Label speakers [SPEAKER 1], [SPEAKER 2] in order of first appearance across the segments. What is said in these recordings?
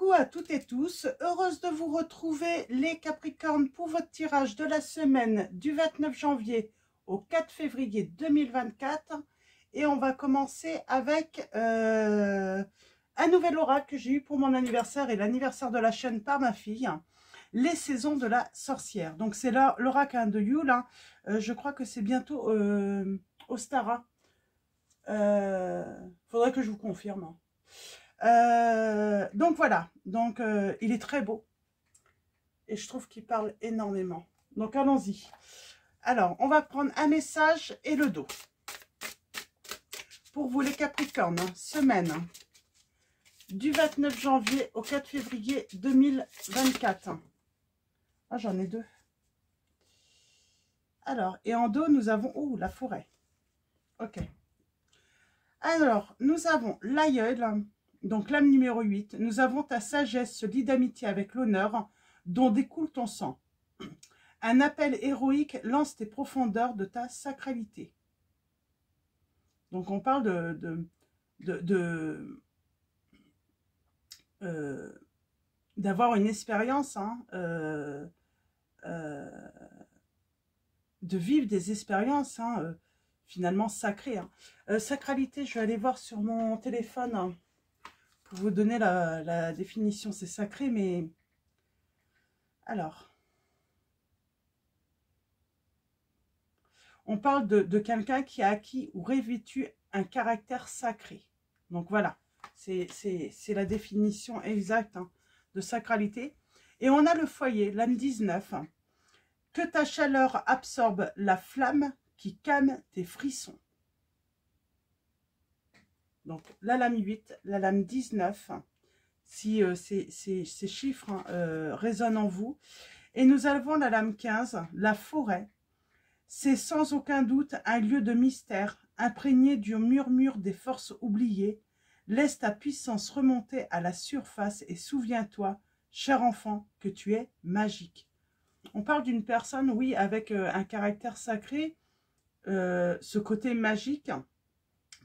[SPEAKER 1] Coucou à toutes et tous, heureuse de vous retrouver les Capricornes pour votre tirage de la semaine du 29 janvier au 4 février 2024. Et on va commencer avec un nouvel oracle que j'ai eu pour mon anniversaire et l'anniversaire de la chaîne par ma fille, les saisons de la sorcière. Donc c'est là l'oracle de Yule, je crois que c'est bientôt Ostara. Faudrait que je vous confirme. Donc voilà, donc il est très beau et je trouve qu'il parle énormément. Donc allons-y. Alors, on va prendre un message et le dos. Pour vous les Capricornes, semaine du 29 janvier au 4 février 2024. Ah, j'en ai deux. Alors, et en dos, nous avons... Oh, la forêt. Ok. Alors, nous avons l'aïeul. Donc, l'âme numéro 8, nous avons ta sagesse se lie d'amitié avec l'honneur dont découle ton sang. Un appel héroïque lance tes profondeurs de ta sacralité. Donc, on parle d'avoir une expérience, de vivre des expériences, finalement sacrées. Sacralité, je vais aller voir sur mon téléphone, pour vous donner la définition, c'est sacré, mais... Alors, on parle de quelqu'un qui a acquis ou revêtu un caractère sacré. Donc voilà, c'est la définition exacte de sacralité. Et on a le foyer, l'âme 19. Que ta chaleur absorbe la flamme qui calme tes frissons. Donc la lame 8, la lame 19, si ces chiffres résonnent en vous. Et nous avons la lame 15, la forêt. C'est sans aucun doute un lieu de mystère, imprégné du murmure des forces oubliées. Laisse ta puissance remonter à la surface et souviens-toi, cher enfant, que tu es magique. On parle d'une personne, oui, avec un caractère sacré, ce côté magique,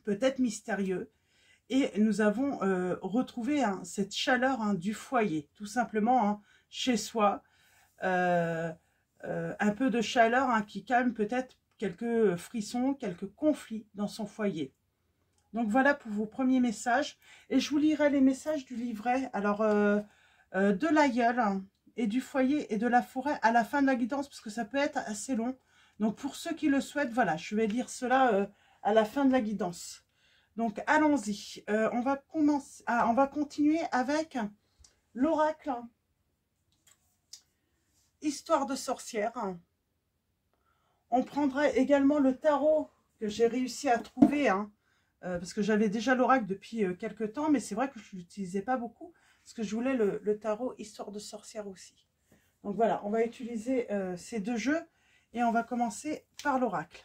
[SPEAKER 1] peut-être mystérieux. Et nous avons retrouvé cette chaleur du foyer, tout simplement, chez soi. Un peu de chaleur qui calme peut-être quelques frissons, quelques conflits dans son foyer. Donc voilà pour vos premiers messages. Et je vous lirai les messages du livret, alors de l'aïeul et du foyer et de la forêt à la fin de la guidance, parce que ça peut être assez long. Donc pour ceux qui le souhaitent, voilà, je vais lire cela à la fin de la guidance. Donc allons-y. On va commencer. On va continuer avec l'oracle Histoire de sorcière. On prendra également le tarot que j'ai réussi à trouver, parce que j'avais déjà l'oracle depuis quelques temps, mais c'est vrai que je ne l'utilisais pas beaucoup, parce que je voulais le tarot Histoire de sorcière aussi. Donc voilà, on va utiliser ces deux jeux, et on va commencer par l'oracle.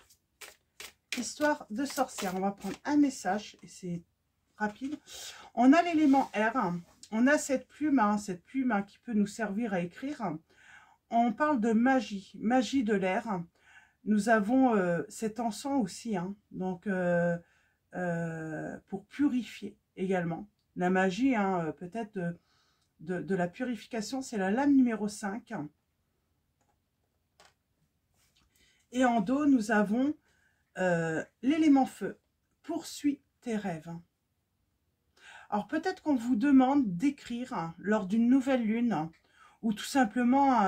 [SPEAKER 1] Histoire de sorcière, on va prendre un message, et c'est rapide. On a l'élément R, on a cette plume qui peut nous servir à écrire. On parle de magie, magie de l'air. Nous avons cet encens aussi, donc pour purifier également. La magie, peut-être de la purification, c'est la lame numéro 5. Et en dos, nous avons l'élément feu. Poursuis tes rêves. Alors peut-être qu'on vous demande d'écrire lors d'une nouvelle lune, ou tout simplement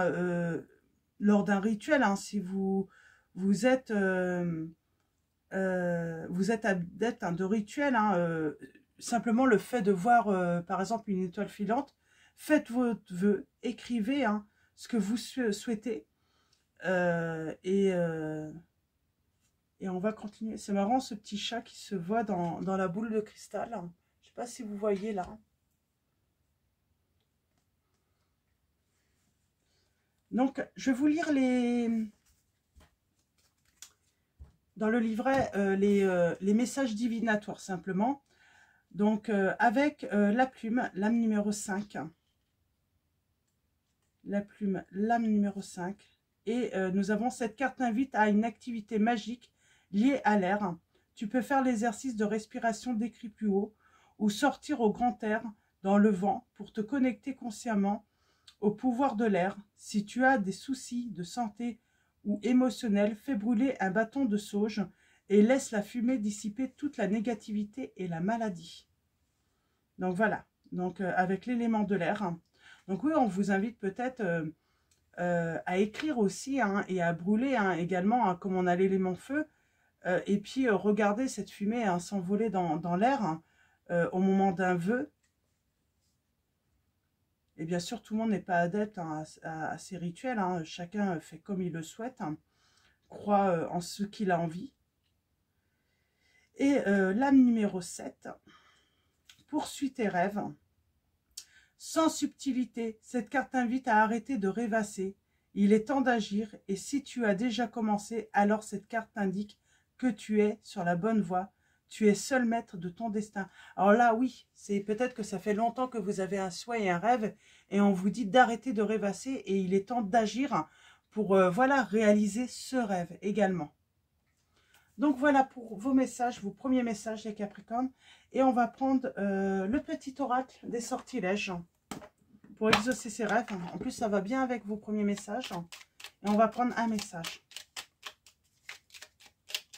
[SPEAKER 1] lors d'un rituel, si vous êtes adepte de rituel, simplement le fait de voir par exemple une étoile filante, faites votre vœu, écrivez ce que vous souhaitez, et on va continuer. C'est marrant ce petit chat qui se voit dans la boule de cristal. Je ne sais pas si vous voyez là. Donc, je vais vous lire dans le livret les messages divinatoires simplement. Donc, avec la plume, l'âme numéro 5. La plume, l'âme numéro 5. Et nous avons cette carte invite à une activité magique liée à l'air. Tu peux faire l'exercice de respiration décrit plus haut ou sortir au grand air dans le vent pour te connecter consciemment au pouvoir de l'air. Si tu as des soucis de santé ou émotionnels, fais brûler un bâton de sauge et laisse la fumée dissiper toute la négativité et la maladie. Donc voilà, donc avec l'élément de l'air. Donc oui, on vous invite peut-être à écrire aussi hein, et à brûler hein, également, hein, comme on a l'élément feu. Et puis regarder cette fumée hein, s'envoler dans l'air hein, au moment d'un vœu. Et bien sûr, tout le monde n'est pas adepte hein, à ces rituels. Hein. Chacun fait comme il le souhaite, hein, croit en ce qu'il a envie. Et l'âme numéro 7, poursuis tes rêves. Sans subtilité, cette carte t'invite à arrêter de rêvasser. Il est temps d'agir et si tu as déjà commencé, alors cette carte t'indique que tu es sur la bonne voie. Tu es seul maître de ton destin. Alors là, oui, c'est peut-être que ça fait longtemps que vous avez un souhait et un rêve et on vous dit d'arrêter de rêvasser et il est temps d'agir pour voilà, réaliser ce rêve également. Donc voilà pour vos messages, vos premiers messages les Capricornes. Et on va prendre le petit oracle des sortilèges pour exaucer ses rêves. En plus, ça va bien avec vos premiers messages. Et on va prendre un message.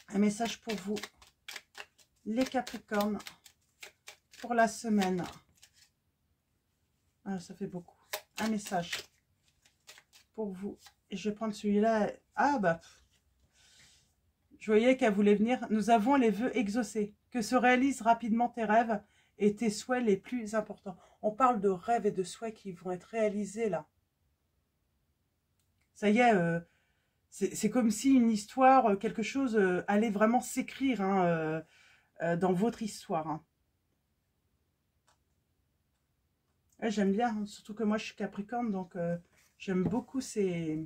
[SPEAKER 1] Un message pour vous, les Capricornes, pour la semaine. Ah, ça fait beaucoup. Un message pour vous. Et je vais prendre celui-là. Ah, bah... Je voyais qu'elle voulait venir. Nous avons les vœux exaucés. Que se réalisent rapidement tes rêves et tes souhaits les plus importants. On parle de rêves et de souhaits qui vont être réalisés là. Ça y est, c'est comme si une histoire, quelque chose allait vraiment s'écrire hein, dans votre histoire. Hein. J'aime bien, hein, surtout que moi je suis Capricorne, donc j'aime beaucoup ce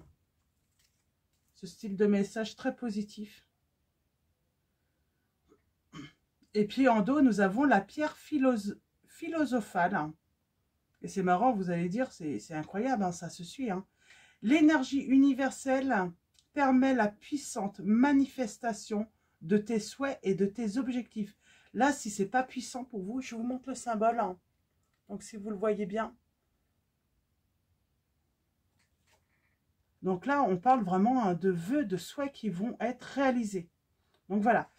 [SPEAKER 1] style de message très positif. Et puis en dos, nous avons la pierre philosophale. Et c'est marrant, vous allez dire, c'est incroyable, hein, ça se suit. Hein. L'énergie universelle permet la puissante manifestation de tes souhaits et de tes objectifs. Là, si ce n'est pas puissant pour vous, je vous montre le symbole. Hein. Donc, si vous le voyez bien. Donc là, on parle vraiment hein, de vœux, de souhaits qui vont être réalisés. Donc voilà.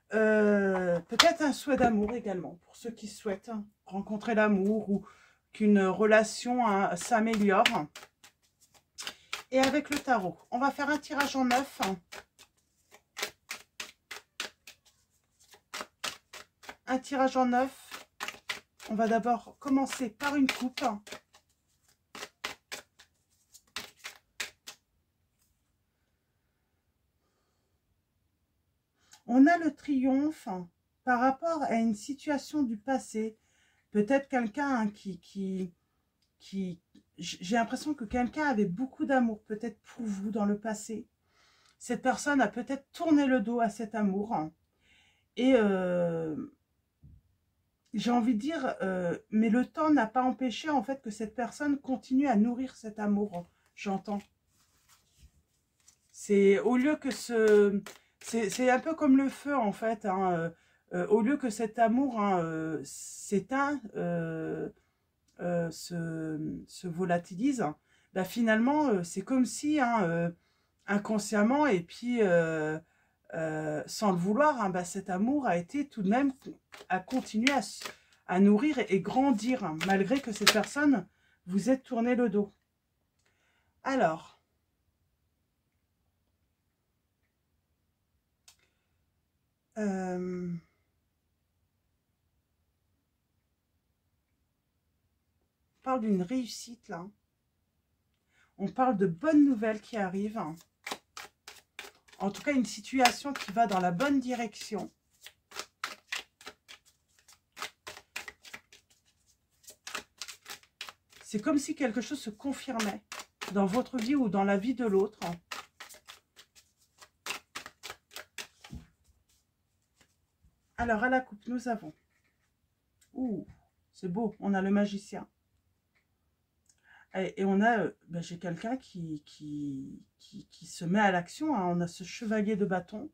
[SPEAKER 1] Peut-être un souhait d'amour également, pour ceux qui souhaitent hein, rencontrer l'amour ou qu'une relation hein, s'améliore. Et avec le tarot, on va faire un tirage en 9. Un tirage en 9. On va d'abord commencer par une coupe. On a le triomphe par rapport à une situation du passé. Peut-être quelqu'un hein, qui j'ai l'impression que quelqu'un avait beaucoup d'amour, peut-être pour vous dans le passé. Cette personne a peut-être tourné le dos à cet amour. Et j'ai envie de dire, mais le temps n'a pas empêché en fait que cette personne continue à nourrir cet amour. J'entends. C'est au lieu que c'est un peu comme le feu en fait. Hein, au lieu que cet amour hein, s'éteint, se volatilise, bah finalement, c'est comme si hein, inconsciemment et puis sans le vouloir, hein, bah cet amour a été tout de même, a continué à nourrir et grandir, hein, malgré que cette personne vous ait tourné le dos. Alors, on parle d'une réussite là. On parle de bonnes nouvelles qui arrivent. En tout cas, une situation qui va dans la bonne direction. C'est comme si quelque chose se confirmait dans votre vie ou dans la vie de l'autre. Alors, à la coupe, nous avons... Ouh, c'est beau, on a le magicien. Et on a, ben, j'ai quelqu'un qui se met à l'action. Hein. On a ce chevalier de bâton.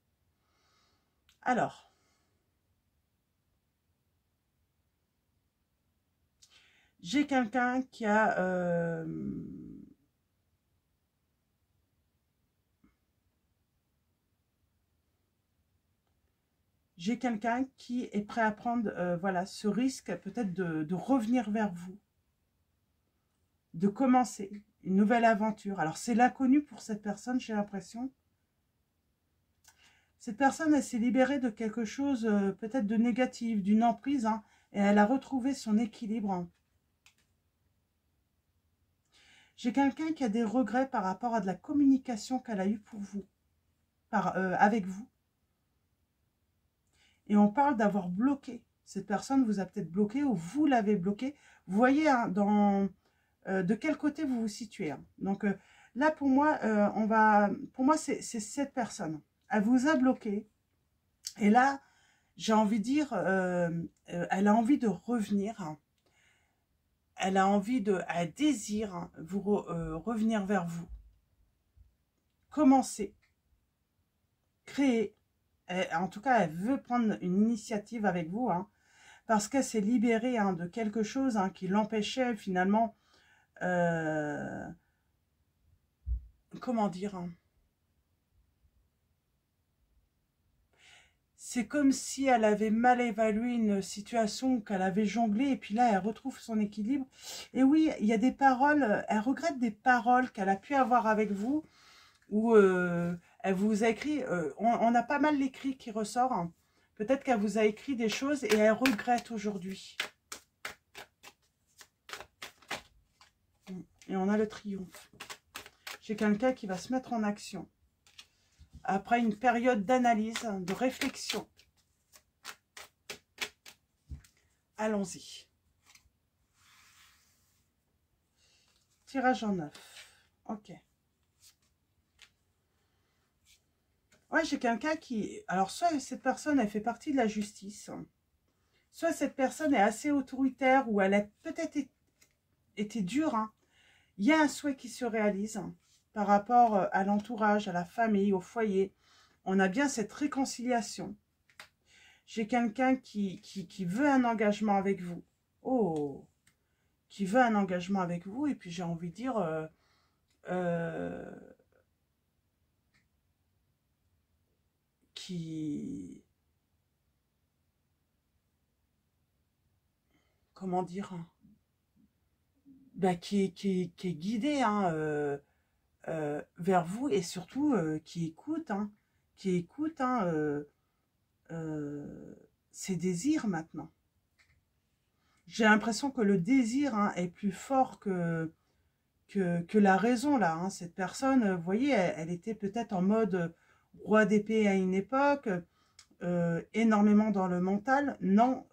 [SPEAKER 1] Alors, J'ai quelqu'un qui a... j'ai quelqu'un qui est prêt à prendre voilà, ce risque peut-être de revenir vers vous, de commencer une nouvelle aventure. Alors c'est l'inconnu pour cette personne, j'ai l'impression. Cette personne, elle s'est libérée de quelque chose peut-être de négatif, d'une emprise, hein, et elle a retrouvé son équilibre. J'ai quelqu'un qui a des regrets par rapport à de la communication qu'elle a eue pour vous, avec vous. Et on parle d'avoir bloqué. Cette personne vous a peut-être bloqué ou vous l'avez bloqué. Vous voyez hein, de quel côté vous vous situez. Hein. Donc là, pour moi, pour moi, c'est cette personne. Elle vous a bloqué. Et là, j'ai envie de dire, elle a envie de revenir. Hein. Elle a envie elle désire hein, revenir vers vous. Commencer. Créer. En tout cas, elle veut prendre une initiative avec vous. Hein, parce qu'elle s'est libérée hein, de quelque chose hein, qui l'empêchait finalement, comment dire, hein, c'est comme si elle avait mal évalué une situation qu'elle avait jonglée et puis là, elle retrouve son équilibre. Et oui, il y a des paroles, elle regrette des paroles qu'elle a pu avoir avec vous ou elle vous a écrit, on a pas mal l'écrit qui ressort. Hein. Peut-être qu'elle vous a écrit des choses et elle regrette aujourd'hui. Et on a le triomphe. J'ai quelqu'un qui va se mettre en action. Après une période d'analyse, de réflexion. Allons-y. Tirage en 9. Ok. Ouais, j'ai quelqu'un qui... Alors, soit cette personne, elle fait partie de la justice. Soit cette personne est assez autoritaire ou elle a peut-être été dure. Hein. Il y a un souhait qui se réalise hein, par rapport à l'entourage, à la famille, au foyer. On a bien cette réconciliation. J'ai quelqu'un qui veut un engagement avec vous. Oh, qui veut un engagement avec vous. Et puis j'ai envie de dire, qui... Comment dire hein, bah, qui est guidé hein, vers vous et surtout qui écoute. Hein, qui écoute hein, ses désirs maintenant. J'ai l'impression que le désir hein, est plus fort que la raison là. Hein. Cette personne, vous voyez, elle était peut-être en mode roi d'épée à une époque, énormément dans le mental. Non,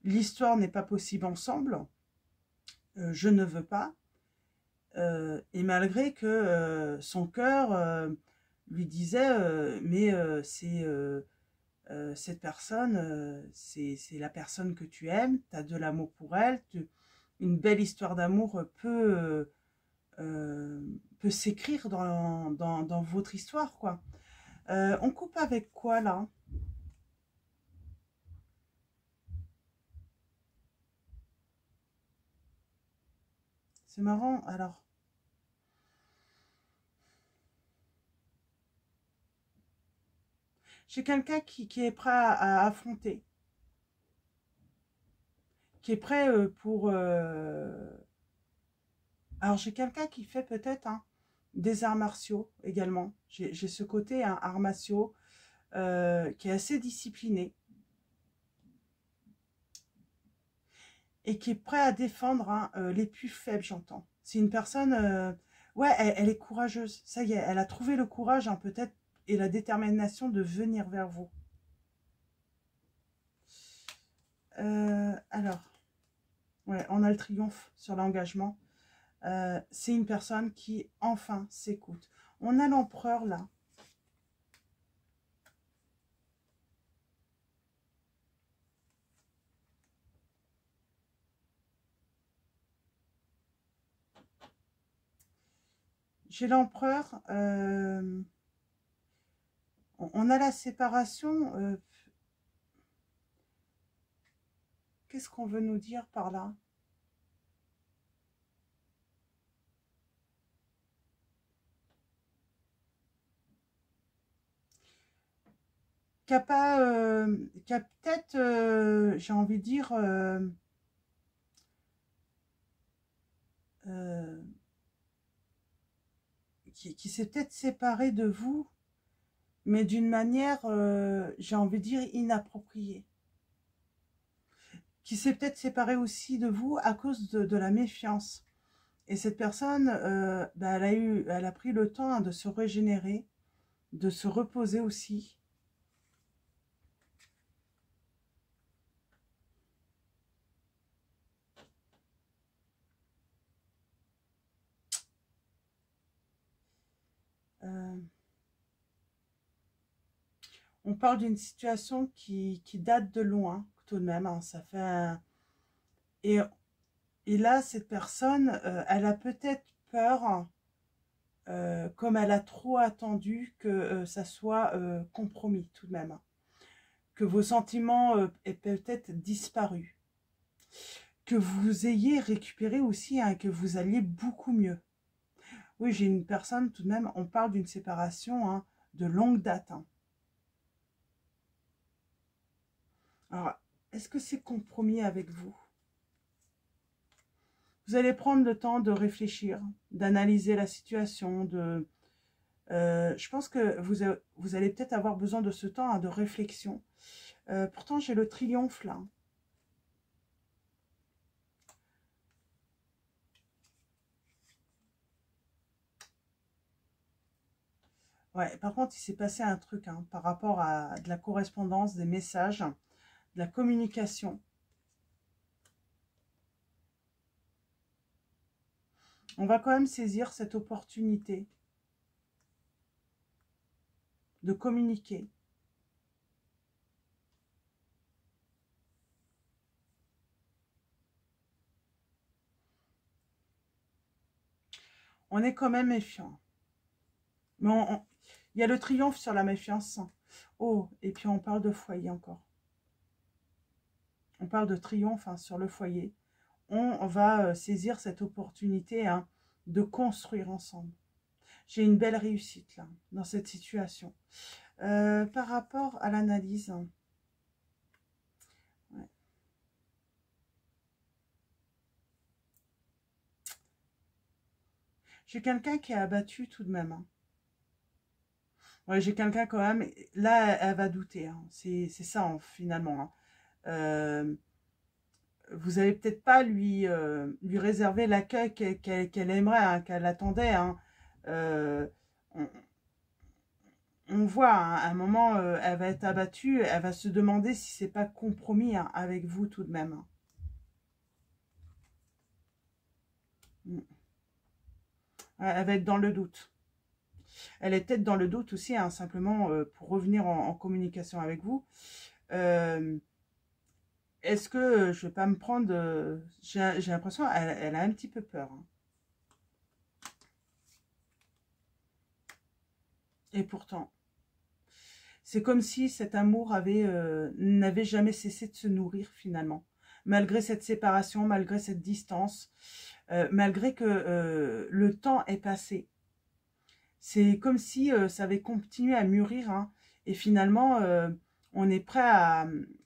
[SPEAKER 1] l'histoire n'est pas possible ensemble. Je ne veux pas. Et malgré que son cœur lui disait, mais c'est cette personne, c'est la personne que tu aimes, tu as de l'amour pour elle, une belle histoire d'amour peut s'écrire dans votre histoire, quoi. On coupe avec quoi, là? C'est marrant, alors. J'ai quelqu'un qui est prêt à affronter, qui est prêt pour... Alors, j'ai quelqu'un qui fait peut-être hein, des arts martiaux également. J'ai ce côté hein, arts martiaux qui est assez discipliné et qui est prêt à défendre hein, les plus faibles, j'entends. C'est une personne... ouais, elle est courageuse. Ça y est, elle a trouvé le courage hein, peut-être et la détermination de venir vers vous. Alors, ouais, on a le triomphe sur l'engagement. C'est une personne qui enfin s'écoute. On a l'empereur là. J'ai l'empereur. On a la séparation. Qu'est-ce qu'on veut nous dire par là? qui a pas, qui a peut-être, j'ai envie de dire, euh, qui s'est peut-être séparé de vous, mais d'une manière, j'ai envie de dire, inappropriée. Qui s'est peut-être séparé aussi de vous à cause de la méfiance. Et cette personne, bah, elle a pris le temps, hein, de se régénérer, de se reposer aussi. Euh, on parle d'une situation qui date de loin, tout de même, hein, ça fait et, et là, cette personne, elle a peut-être peur, comme elle a trop attendu, que ça soit compromis, tout de même, hein. Que vos sentiments aient peut-être disparu. Que vous ayez récupéré aussi, hein, que vous alliez beaucoup mieux. Oui, j'ai une personne, tout de même, on parle d'une séparation, hein, de longue date, hein. Alors, est-ce que c'est compromis avec vous? Vous allez prendre le temps de réfléchir, d'analyser la situation, je pense que vous allez peut-être avoir besoin de ce temps, hein, de réflexion. Pourtant, j'ai le triomphe là. Ouais, par contre, il s'est passé un truc, hein, par rapport à de la correspondance, des messages, de la communication. On va quand même saisir cette opportunité de communiquer. On est quand même méfiant. Mais il y a le triomphe sur la méfiance. Oh, et puis on parle de foyer encore. On parle de triomphe, hein, sur le foyer. On va saisir cette opportunité, hein, de construire ensemble. J'ai une belle réussite là, dans cette situation. Par rapport à l'analyse, ouais. J'ai quelqu'un qui est abattu tout de même, hein. Ouais, j'ai quelqu'un quand même. Là, elle va douter, hein. C'est ça, hein, finalement, hein. Euh, vous allez peut-être pas lui réserver l'accueil qu'elle aimerait, hein, qu'elle attendait, hein. Euh, on, on voit, hein, à un moment, elle va être abattue, elle va se demander si c'est pas compromis, hein, avec vous tout de même, hein. Mm. Elle va être dans le doute. Elle est peut-être dans le doute aussi, hein, simplement, pour revenir en communication avec vous. Euh, Est-ce que je vais pas me prendre... j'ai l'impression elle a un petit peu peur, hein. Et pourtant, c'est comme si cet amour n'avait jamais cessé de se nourrir finalement. Malgré cette séparation, malgré cette distance, malgré que le temps est passé. C'est comme si ça avait continué à mûrir, hein, et finalement, on est prêt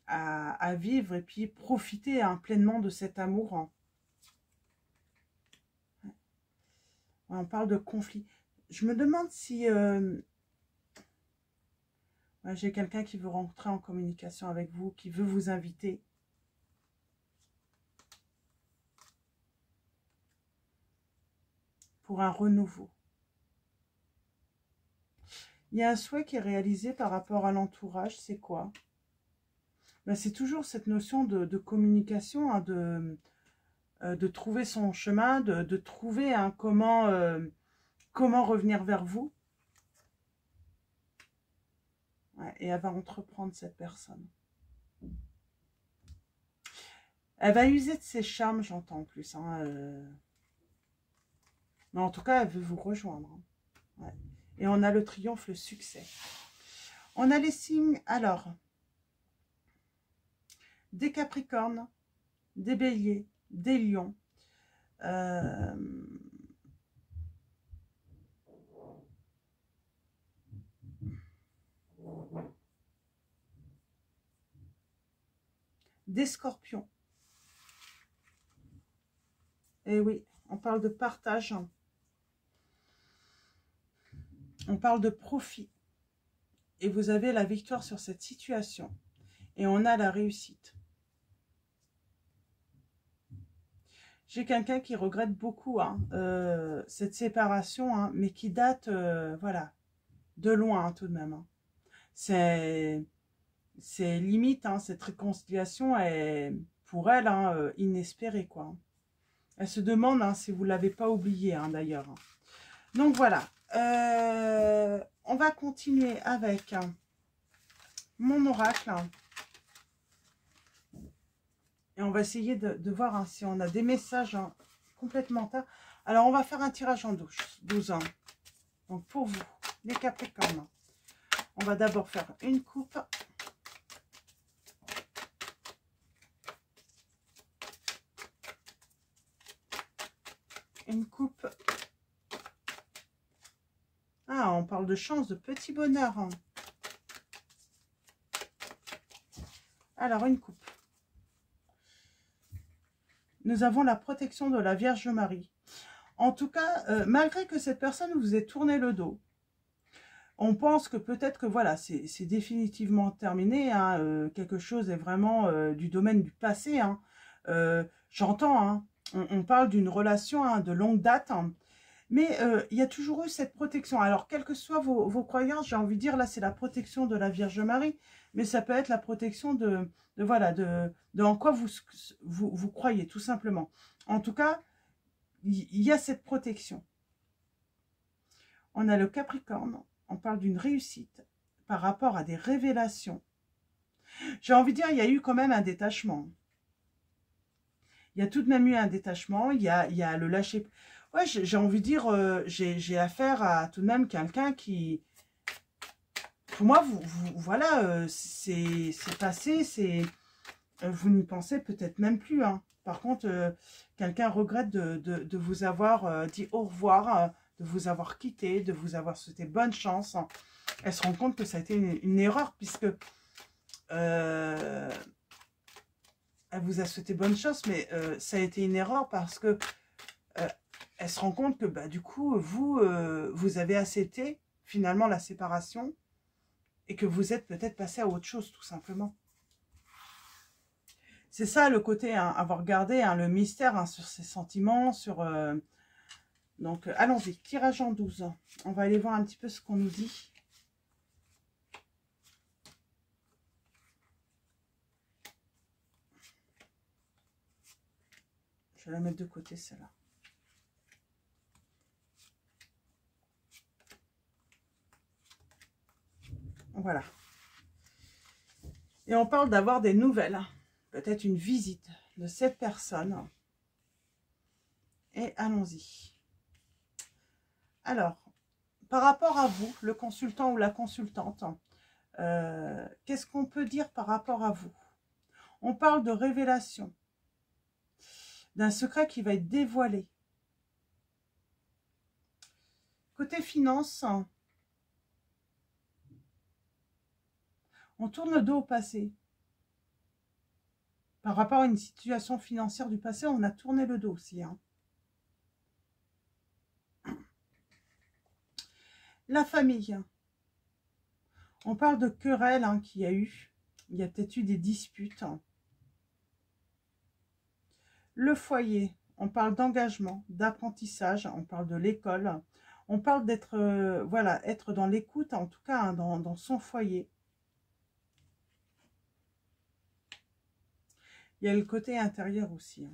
[SPEAKER 1] à vivre et puis profiter, hein, pleinement de cet amour, hein. On parle de conflit. Je me demande si ouais, j'ai quelqu'un qui veut rentrer en communication avec vous, qui veut vous inviter pour un renouveau. Il y a un souhait qui est réalisé par rapport à l'entourage, c'est quoi? Ben, c'est toujours cette notion de communication, hein, de trouver son chemin, de trouver, hein, comment revenir vers vous. Ouais, et elle va entreprendre, cette personne. Elle va user de ses charmes, j'entends en plus, hein, mais en tout cas, elle veut vous rejoindre, hein. Ouais. Et on a le triomphe, le succès. On a les signes, alors, des Capricornes, des Béliers, des Lions. Euh, des scorpions. Et oui, on parle de partage. On parle de profit. Et vous avez la victoire sur cette situation. Et on a la réussite. J'ai quelqu'un qui regrette beaucoup cette séparation, mais qui date, voilà, de loin tout de même. C'est limite, cette réconciliation est pour elle inespérée, quoi. Elle se demande si vous ne l'avez pas oublié, d'ailleurs. Donc voilà, on va continuer avec mon oracle. Et on va essayer de voir si on a des messages complémentaires. Alors, on va faire un tirage en 12 ans. Donc, pour vous, les Capricornes, on va d'abord faire une coupe. Une coupe. Ah, on parle de chance, de petit bonheur. Alors, une coupe. Nous avons la protection de la Vierge Marie. En tout cas, malgré que cette personne vous ait tourné le dos, on pense que peut-être que voilà, c'est définitivement terminé. Quelque chose est vraiment du domaine du passé. J'entends, on parle d'une relation de longue date. Mais il y a toujours eu cette protection. Alors, quelles que soient vos croyances, j'ai envie de dire, là, c'est la protection de la Vierge Marie. Mais ça peut être la protection de en quoi vous croyez, tout simplement. En tout cas, il y a cette protection. On a le Capricorne. On parle d'une réussite par rapport à des révélations. J'ai envie de dire, il y a eu quand même un détachement. Il y a tout de même eu un détachement. Il y a le lâcher. Ouais, j'ai envie de dire, j'ai affaire à tout de même quelqu'un qui... Pour moi, voilà, c'est passé, vous n'y pensez peut-être même plus. Par contre, quelqu'un regrette de vous avoir dit au revoir, de vous avoir quitté, de vous avoir souhaité bonne chance. Elle se rend compte que ça a été une erreur, puisque elle vous a souhaité bonne chance, mais ça a été une erreur parce que elle se rend compte que du coup, vous avez accepté finalement la séparation et que vous êtes peut-être passé à autre chose, tout simplement. C'est ça le côté, avoir gardé le mystère sur ses sentiments, sur... Donc, allons-y, tirage en 12. On va aller voir un petit peu ce qu'on nous dit. Je vais la mettre de côté, celle-là. Voilà. Et on parle d'avoir des nouvelles. Peut-être une visite de cette personne. Et allons-y. Alors, par rapport à vous, le consultant ou la consultante, qu'est-ce qu'on peut dire par rapport à vous? On parle de révélation, d'un secret qui va être dévoilé. Côté finance, on tourne le dos au passé. Par rapport à une situation financière du passé, on a tourné le dos aussi. La famille. On parle de querelles qu'il y a eu. Il y a peut-être eu des disputes. Le foyer. On parle d'engagement, d'apprentissage. On parle de l'école. On parle d'être voilà, être dans l'écoute, en tout cas dans son foyer. Il y a le côté intérieur aussi.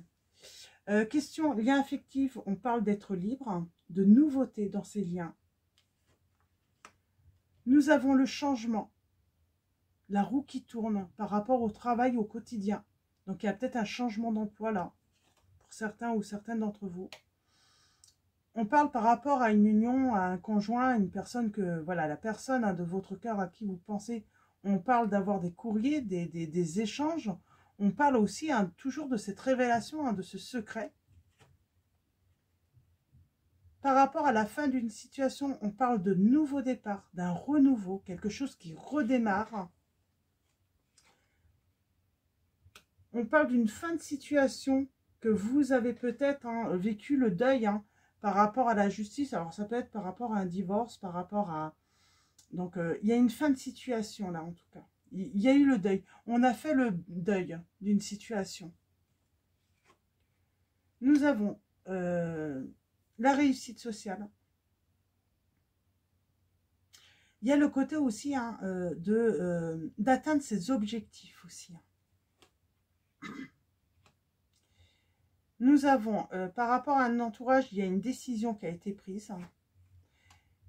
[SPEAKER 1] Question lien affectif, on parle d'être libre, de nouveauté dans ces liens. Nous avons le changement, la roue qui tourne par rapport au travail au quotidien. Donc il y a peut-être un changement d'emploi là, pour certains ou certaines d'entre vous. On parle par rapport à une union, à un conjoint, à une personne que, voilà, la personne de votre cœur à qui vous pensez. On parle d'avoir des courriers, des échanges. On parle aussi toujours de cette révélation, de ce secret. Par rapport à la fin d'une situation, on parle de nouveau départ, d'un renouveau, quelque chose qui redémarre. On parle d'une fin de situation que vous avez peut-être vécu le deuil par rapport à la justice. Alors, ça peut être par rapport à un divorce, par rapport à... Donc, il y a une fin de situation, là, en tout cas. Il y a eu le deuil. On a fait le deuil d'une situation. Nous avons la réussite sociale. Il y a le côté aussi d'atteindre ses objectifs aussi. Nous avons, par rapport à un entourage, il y a une décision qui a été prise.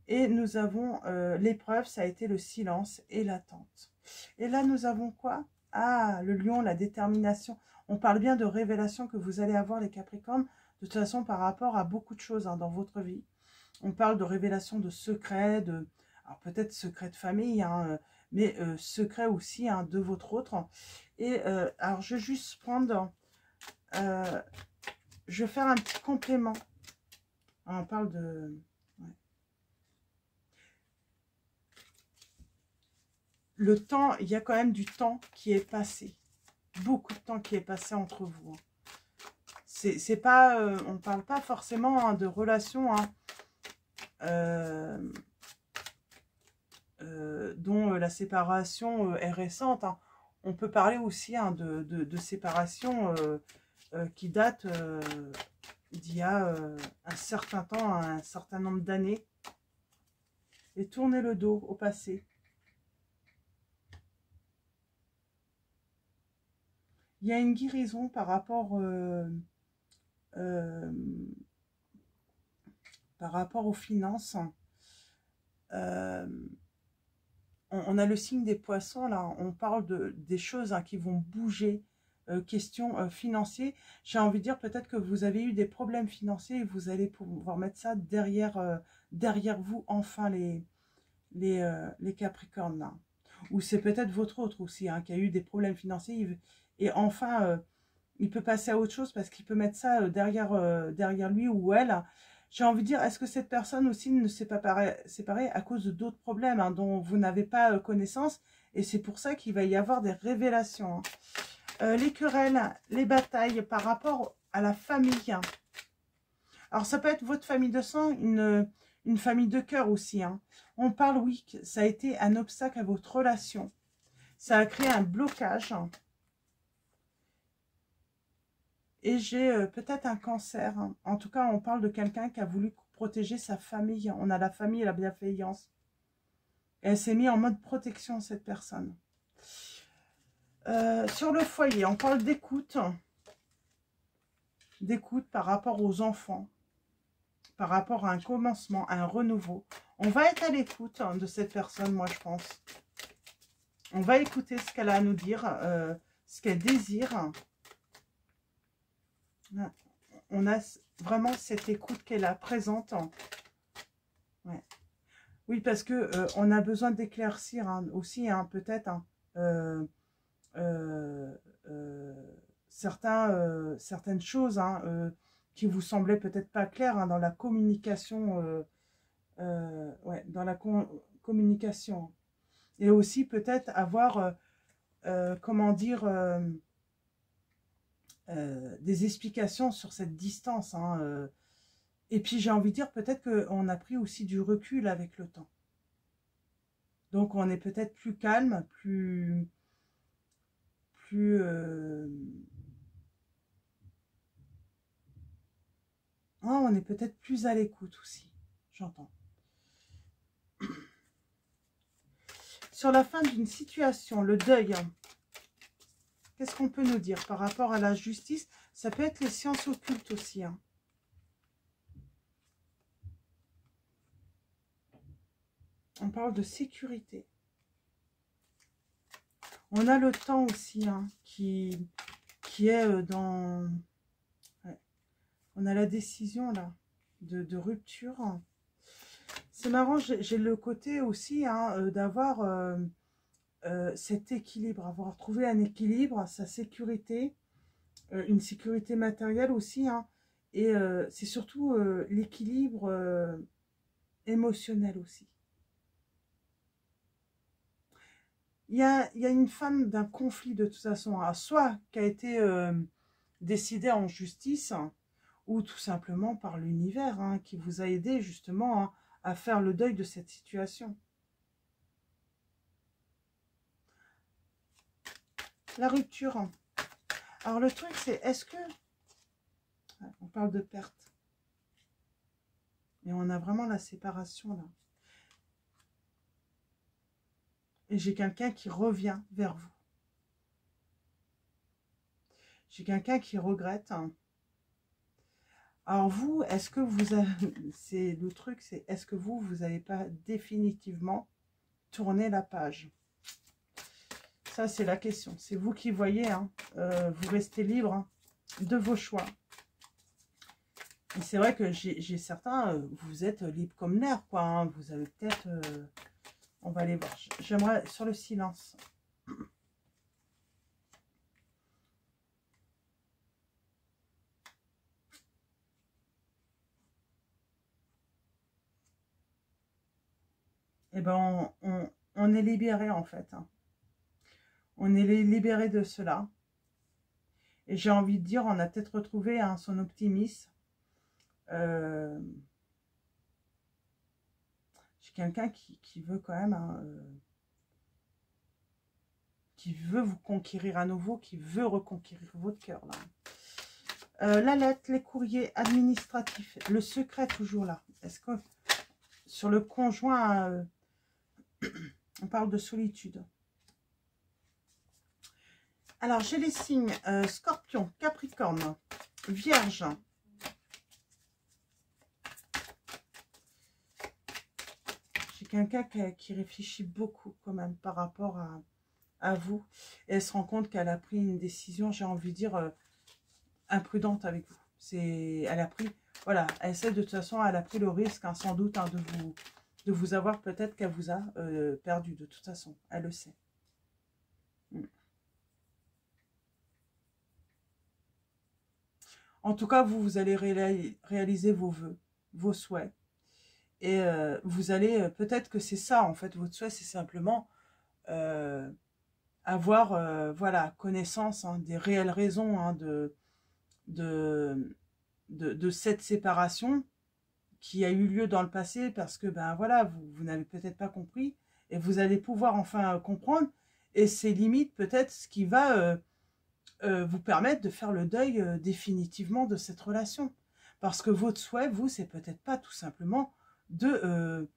[SPEAKER 1] Et nous avons l'épreuve, ça a été le silence et l'attente. Et là, nous avons quoi? Ah, le lion, la détermination. On parle bien de révélation que vous allez avoir, les Capricornes, de toute façon, par rapport à beaucoup de choses dans votre vie. On parle de révélation de secrets, alors peut-être secrets de famille, mais secrets aussi de votre autre. Et alors, je vais juste prendre... je vais faire un petit complément. On parle de... Ouais. Le temps, il y a quand même du temps qui est passé. Beaucoup de temps qui est passé entre vous. C'est pas... on ne parle pas forcément de relations dont la séparation est récente. On peut parler aussi de séparation qui date d'il y a un certain temps, un certain nombre d'années. Et tournez le dos au passé. Il y a une guérison par rapport aux finances. On a le signe des poissons, là, on parle des choses qui vont bouger, question financière. J'ai envie de dire peut-être que vous avez eu des problèmes financiers et vous allez pouvoir mettre ça derrière vous, enfin, les Capricornes, là. Ou c'est peut-être votre autre aussi, qui a eu des problèmes financiers, et enfin, il peut passer à autre chose parce qu'il peut mettre ça derrière lui ou elle. J'ai envie de dire, est-ce que cette personne aussi ne s'est pas séparée à cause d'autres problèmes dont vous n'avez pas connaissance? Et c'est pour ça qu'il va y avoir des révélations. Les querelles, les batailles par rapport à la famille. Alors, ça peut être votre famille de sang, une famille de cœur aussi. On parle, oui, que ça a été un obstacle à votre relation. Ça a créé un blocage. Et j'ai peut-être un cancer. En tout cas, on parle de quelqu'un qui a voulu protéger sa famille. On a la famille et la bienveillance. Et elle s'est mise en mode protection, cette personne. Sur le foyer, on parle d'écoute. D'écoute par rapport aux enfants. Par rapport à un commencement, à un renouveau. On va être à l'écoute de cette personne, moi, je pense. On va écouter ce qu'elle a à nous dire, ce qu'elle désire. On a vraiment cette écoute qu'elle a présente. Ouais. Oui, parce que on a besoin d'éclaircir aussi, peut-être, certaines choses qui vous semblaient peut-être pas claires dans la communication, ouais, dans la communication. Et aussi peut-être avoir, comment dire, des explications sur cette distance. Et puis j'ai envie de dire peut-être qu'on a pris aussi du recul avec le temps. Donc on est peut-être plus calme, plus on est peut-être plus à l'écoute aussi, j'entends. Sur la fin d'une situation, le deuil, qu'est-ce qu'on peut nous dire par rapport à la justice? Ça peut être les sciences occultes aussi. On parle de sécurité. On a le temps aussi qui est dans... Ouais. On a la décision là de rupture. C'est marrant, j'ai le côté aussi d'avoir cet équilibre, avoir trouvé un équilibre, sa sécurité, une sécurité matérielle aussi. Et c'est surtout l'équilibre émotionnel aussi. il y a une femme d'un conflit de toute façon, hein, soit qui a été décidée en justice, hein, ou tout simplement par l'univers, hein, qui vous a aidé justement, hein, à faire le deuil de cette situation. La rupture. Alors le truc c'est, est-ce que... On parle de perte. Et on a vraiment la séparation là. Et j'ai quelqu'un qui revient vers vous. J'ai quelqu'un qui regrette. Alors vous, est-ce que vous avez... C'est le truc, c'est est-ce que vous n'avez pas définitivement tourné la page? Ça, c'est la question. C'est vous qui voyez. Hein. Vous restez libre, hein, de vos choix. Et c'est vrai que j'ai certains, vous êtes libre comme l'air, quoi. Hein. Vous avez peut-être... on va aller voir. J'aimerais sur le silence. Eh ben, on est libéré en fait. Hein. On est libéré de cela. Et j'ai envie de dire, on a peut-être retrouvé, hein, son optimisme. J'ai quelqu'un qui veut quand même... Hein, qui veut vous conquérir à nouveau, qui veut reconquérir votre cœur. Là. La lettre, les courriers administratifs, le secret toujours là. Est-ce que sur le conjoint, on parle de solitude? Alors, j'ai les signes Scorpion, Capricorne, Vierge. J'ai quelqu'un qui réfléchit beaucoup quand même par rapport à vous. Et elle se rend compte qu'elle a pris une décision, j'ai envie de dire, imprudente avec vous. Elle a pris, voilà, elle sait de toute façon, elle a pris le risque, hein, sans doute, hein, de vous avoir, peut-être qu'elle vous a perdu de toute façon. Elle le sait. En tout cas, vous allez réaliser vos vœux, vos souhaits. Et vous allez, peut-être que c'est ça, en fait, votre souhait, c'est simplement avoir, voilà, connaissance, hein, des réelles raisons, hein, de cette séparation qui a eu lieu dans le passé, parce que, ben voilà, vous n'avez peut-être pas compris, et vous allez pouvoir enfin comprendre, et c'est limite peut-être ce qui va... vous permettre de faire le deuil définitivement de cette relation. Parce que votre souhait, vous, c'est peut-être pas tout simplement de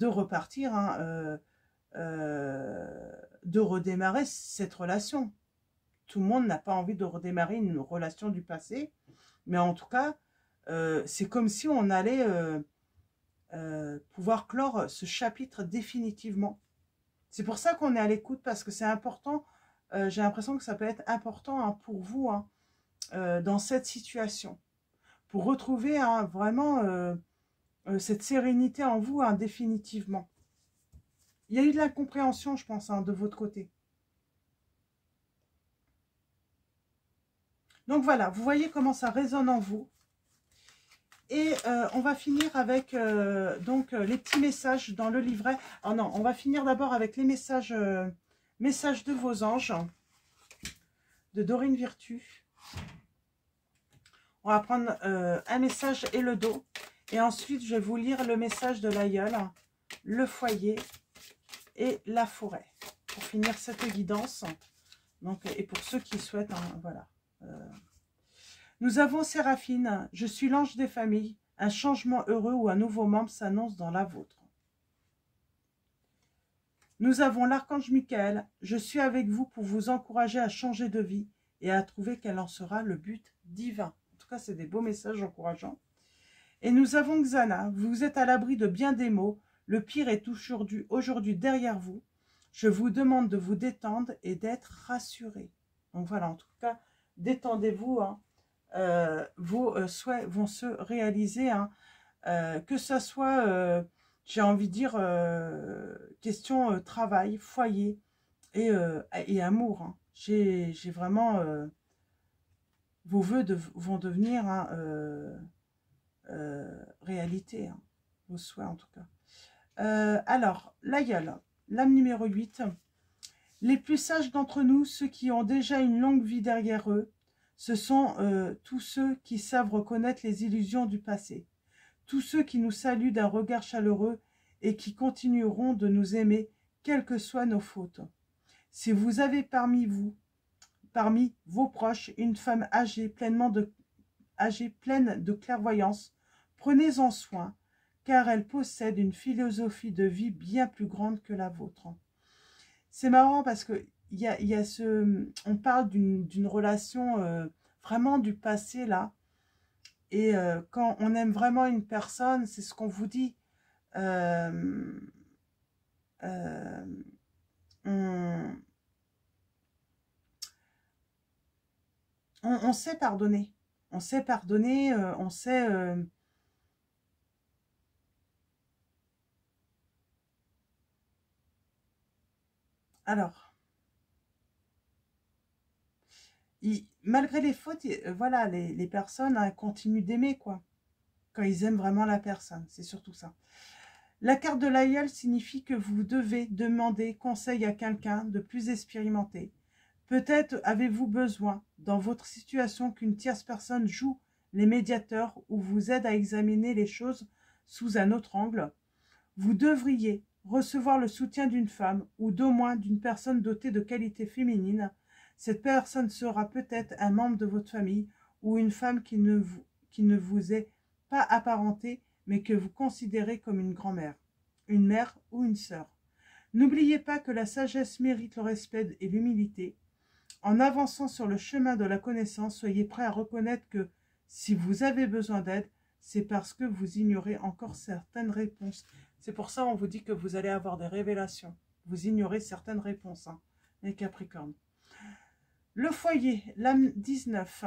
[SPEAKER 1] repartir, hein, de redémarrer cette relation. Tout le monde n'a pas envie de redémarrer une relation du passé, mais en tout cas, c'est comme si on allait pouvoir clore ce chapitre définitivement. C'est pour ça qu'on est à l'écoute, parce que c'est important. J'ai l'impression que ça peut être important, hein, pour vous, hein, dans cette situation. Pour retrouver, hein, vraiment cette sérénité en vous, hein, définitivement. Il y a eu de l'incompréhension, je pense, hein, de votre côté. Donc voilà, vous voyez comment ça résonne en vous. Et on va finir avec donc les petits messages dans le livret. Oh non, on va finir d'abord avec les messages, messages de vos anges, de Dorine Virtue. On va prendre un message et le dos. Et ensuite, je vais vous lire le message de l'aïeul, le foyer et la forêt. Pour finir cette guidance. Donc, et pour ceux qui souhaitent, hein, voilà. Nous avons Séraphine, je suis l'ange des familles. Un changement heureux ou un nouveau membre s'annonce dans la vôtre. Nous avons l'archange Michael, je suis avec vous pour vous encourager à changer de vie et à trouver quel en sera le but divin. En tout cas, c'est des beaux messages encourageants. Et nous avons Xana, vous êtes à l'abri de bien des maux, le pire est aujourd'hui derrière vous. Je vous demande de vous détendre et d'être rassuré. Donc voilà, en tout cas, détendez-vous, hein. Vos souhaits vont se réaliser, hein. Que ce soit, j'ai envie de dire, question travail, foyer et amour, hein. J'ai vraiment... vos vœux vont devenir, hein, réalité, hein, vos souhaits en tout cas. Alors, l'aïeul, l'âme numéro 8. Les plus sages d'entre nous, ceux qui ont déjà une longue vie derrière eux, ce sont tous ceux qui savent reconnaître les illusions du passé. Tous ceux qui nous saluent d'un regard chaleureux et qui continueront de nous aimer, quelles que soient nos fautes. Si vous avez parmi vos proches, une femme âgée, pleine de clairvoyance, prenez-en soin, car elle possède une philosophie de vie bien plus grande que la vôtre. C'est marrant parce que on parle d'une relation vraiment du passé là, et quand on aime vraiment une personne, c'est ce qu'on vous dit, euh, euh, on, on sait pardonner, on sait pardonner, on sait... alors, malgré les fautes, voilà, les personnes hein, continuent d'aimer, quoi. Quand ils aiment vraiment la personne, c'est surtout ça. La carte de l'aïeul signifie que vous devez demander conseil à quelqu'un de plus expérimenté. Peut-être avez-vous besoin, dans votre situation, qu'une tierce personne joue les médiateurs ou vous aide à examiner les choses sous un autre angle. Vous devriez recevoir le soutien d'une femme ou d'au moins d'une personne dotée de qualités féminines. Cette personne sera peut-être un membre de votre famille ou une femme qui ne vous est pas apparentée mais que vous considérez comme une grand-mère, une mère ou une sœur. N'oubliez pas que la sagesse mérite le respect et l'humilité. En avançant sur le chemin de la connaissance, soyez prêts à reconnaître que si vous avez besoin d'aide, c'est parce que vous ignorez encore certaines réponses. C'est pour ça qu'on vous dit que vous allez avoir des révélations. Vous ignorez certaines réponses, hein, les Capricornes. Le foyer, l'âme 19.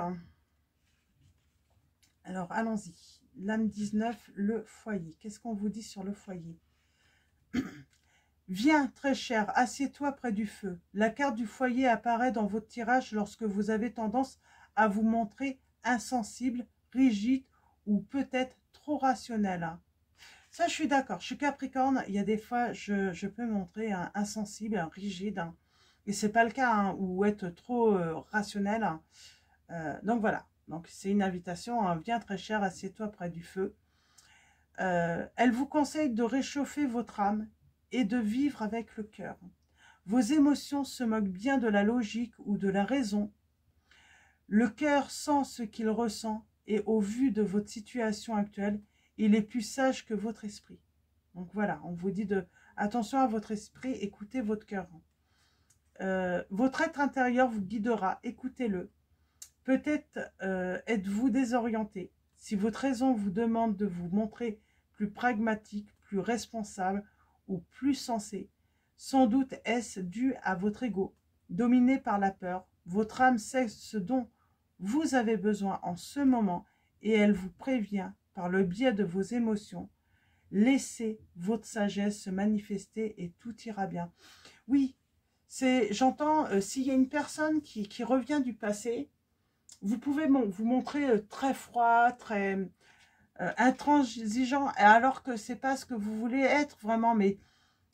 [SPEAKER 1] Alors, allons-y. L'âme 19, le foyer. Qu'est-ce qu'on vous dit sur le foyer? Viens, très cher, assieds-toi près du feu. La carte du foyer apparaît dans votre tirage lorsque vous avez tendance à vous montrer insensible, rigide ou peut-être trop rationnel. Hein. Ça, je suis d'accord. Je suis Capricorne. Il y a des fois, je peux me montrer insensible, rigide. Hein. Et c'est pas le cas, hein, ou être trop rationnel. Hein. Donc voilà. Donc c'est une invitation. Hein. Viens, très cher, assieds-toi près du feu. Elle vous conseille de réchauffer votre âme et de vivre avec le cœur. Vos émotions se moquent bien de la logique ou de la raison. Le cœur sent ce qu'il ressent et au vu de votre situation actuelle, il est plus sage que votre esprit. Donc voilà, on vous dit de attention à votre esprit, écoutez votre cœur. Votre être intérieur vous guidera, écoutez-le. Peut-être êtes-vous désorienté. Si votre raison vous demande de vous montrer plus pragmatique, plus responsable ou plus sensé, sans doute est-ce dû à votre ego, dominé par la peur. Votre âme sait ce dont vous avez besoin en ce moment et elle vous prévient par le biais de vos émotions. Laissez votre sagesse se manifester et tout ira bien. Oui, j'entends, s'il y a une personne qui revient du passé, vous pouvez vous montrer très froid, très intransigeant, alors que c'est pas ce que vous voulez être vraiment. Mais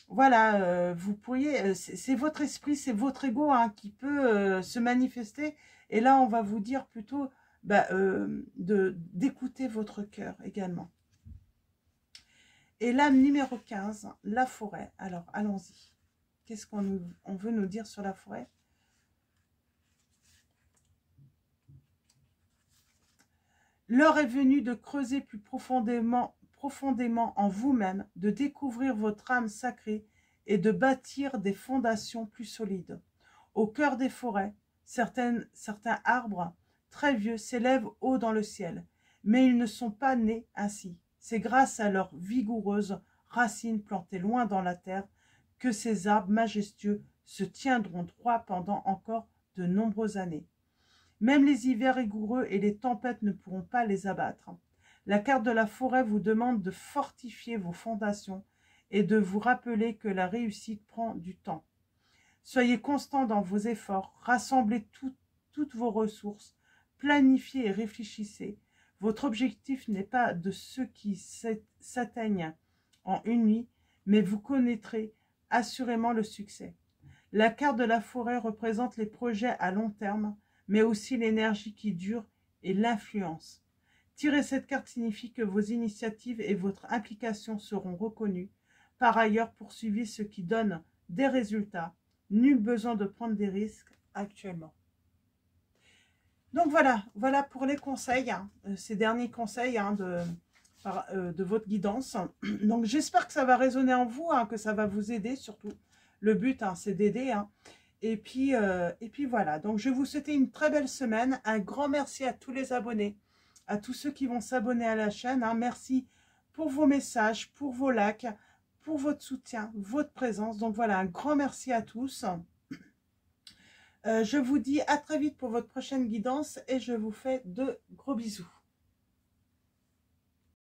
[SPEAKER 1] voilà, vous pourriez, c'est votre esprit, c'est votre ego hein, qui peut se manifester. Et là, on va vous dire plutôt bah, d'écouter votre cœur également. Et l'âme numéro 15, la forêt. Alors, allons-y. Qu'est-ce qu'on veut nous dire sur la forêt? L'heure est venue de creuser plus profondément en vous-même, de découvrir votre âme sacrée et de bâtir des fondations plus solides. Au cœur des forêts, certains arbres très vieux s'élèvent haut dans le ciel, mais ils ne sont pas nés ainsi. C'est grâce à leurs vigoureuses racines plantées loin dans la terre que ces arbres majestueux se tiendront droits pendant encore de nombreuses années. Même les hivers rigoureux et les tempêtes ne pourront pas les abattre. La carte de la forêt vous demande de fortifier vos fondations et de vous rappeler que la réussite prend du temps. Soyez constant dans vos efforts, rassemblez toutes vos ressources, planifiez et réfléchissez. Votre objectif n'est pas de ceux qui s'atteignent en une nuit, mais vous connaîtrez assurément le succès. La carte de la forêt représente les projets à long terme, mais aussi l'énergie qui dure et l'influence. Tirer cette carte signifie que vos initiatives et votre implication seront reconnues. Par ailleurs, poursuivez ce qui donne des résultats. Nul besoin de prendre des risques actuellement. Donc voilà, voilà pour les conseils, hein, ces derniers conseils hein, de votre guidance. Donc j'espère que ça va résonner en vous, hein, que ça va vous aider surtout. Le but, hein, c'est d'aider. Hein. Et puis voilà, donc je vais vous souhaiter une très belle semaine. Un grand merci à tous les abonnés, à tous ceux qui vont s'abonner à la chaîne. Hein. Merci pour vos messages, pour vos likes, pour votre soutien, votre présence. Donc voilà, un grand merci à tous. Je vous dis à très vite pour votre prochaine guidance et je vous fais de gros bisous.